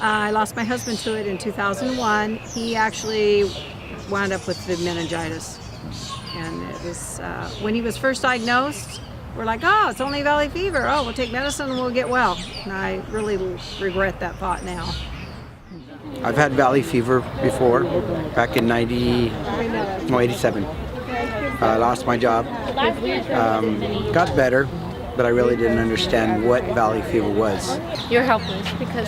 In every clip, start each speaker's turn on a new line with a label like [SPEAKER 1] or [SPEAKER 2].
[SPEAKER 1] I lost my husband to it in 2001. He actually wound up with the meningitis. And it was, when he was first diagnosed, we're like, oh, it's only valley fever. Oh, we'll take medicine and we'll get well. And I really regret that thought now.
[SPEAKER 2] I've had valley fever before, back in 87. I lost my job, got better, but I really didn't understand what valley fever was.
[SPEAKER 3] You're helpless because,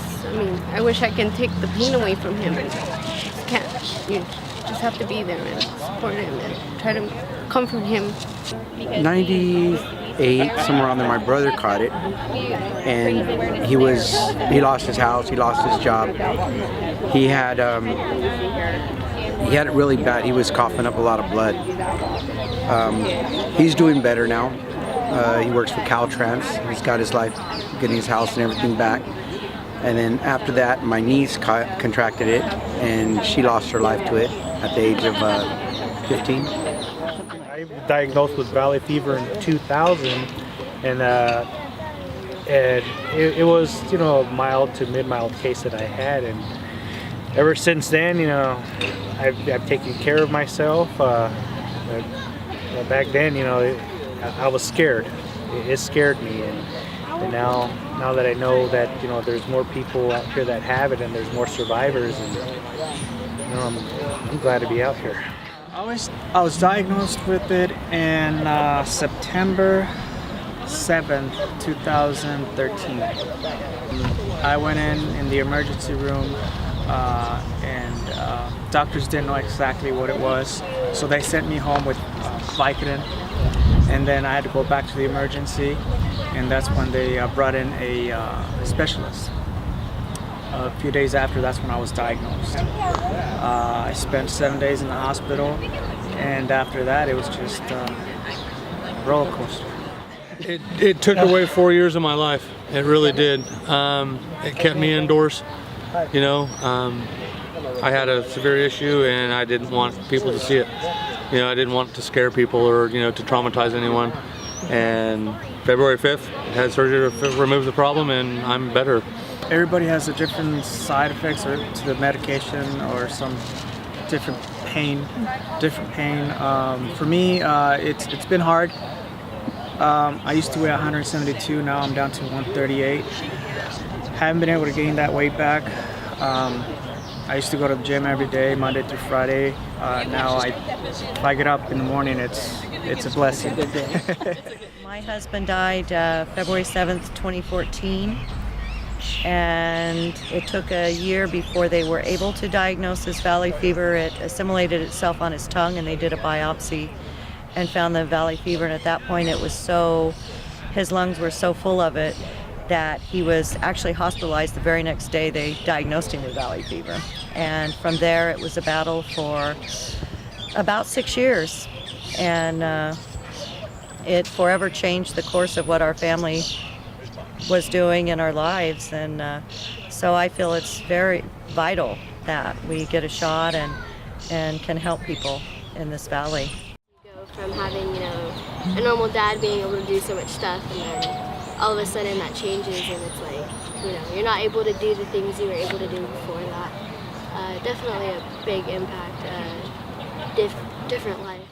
[SPEAKER 3] I wish I can take the pain away from him. And just can't. You just have to be there and support him and try to comfort him.
[SPEAKER 2] 98, somewhere around there, my brother caught it, and he lost his house, he lost his job. He had it really bad. He was coughing up a lot of blood. He's doing better now. He works for Caltrans. He's got his life, getting his house and everything back. And then after that, my niece contracted it, and she lost her life to it at the age of 15.
[SPEAKER 4] I was diagnosed with valley fever in 2000, and it was, a mild to mid-mild case that I had, and ever since then, I've taken care of myself. Back then, I was scared. It scared me, and now that I know that there's more people out here that have it, and there's more survivors, and I'm glad to be out here.
[SPEAKER 5] I was diagnosed with it in September 7th, 2013. I went in the emergency room, and doctors didn't know exactly what it was, so they sent me home with Vicodin, and then I had to go back to the emergency, and that's when they brought in a specialist. A few days after, that's when I was diagnosed. I spent 7 days in the hospital, and after that, it was just a roller coaster.
[SPEAKER 6] It took away 4 years of my life. It really did. It kept me indoors. I had a severe issue, and I didn't want people to see it. I didn't want to scare people or to traumatize anyone. And February 5th, I had surgery to remove the problem, and I'm better.
[SPEAKER 5] Everybody has a different side effects or to the medication or some different pain. For me, it's been hard. I used to weigh 172, now I'm down to 138. Haven't been able to gain that weight back. I used to go to the gym every day, Monday through Friday. Now if I get up in the morning, it's a blessing.
[SPEAKER 7] My husband died February 7th, 2014. And it took a year before they were able to diagnose this valley fever. It assimilated itself on his tongue, and they did a biopsy and found the valley fever. And at that point, his lungs were so full of it that he was actually hospitalized the very next day. They diagnosed him with valley fever. And from there, it was a battle for about 6 years. And it forever changed the course of what our family was doing in our lives, and so I feel it's very vital that we get a shot and can help people in this valley.
[SPEAKER 3] Go from having a normal dad being able to do so much stuff, and then all of a sudden that changes, and it's like you're not able to do the things you were able to do before that. Definitely a big impact, different life.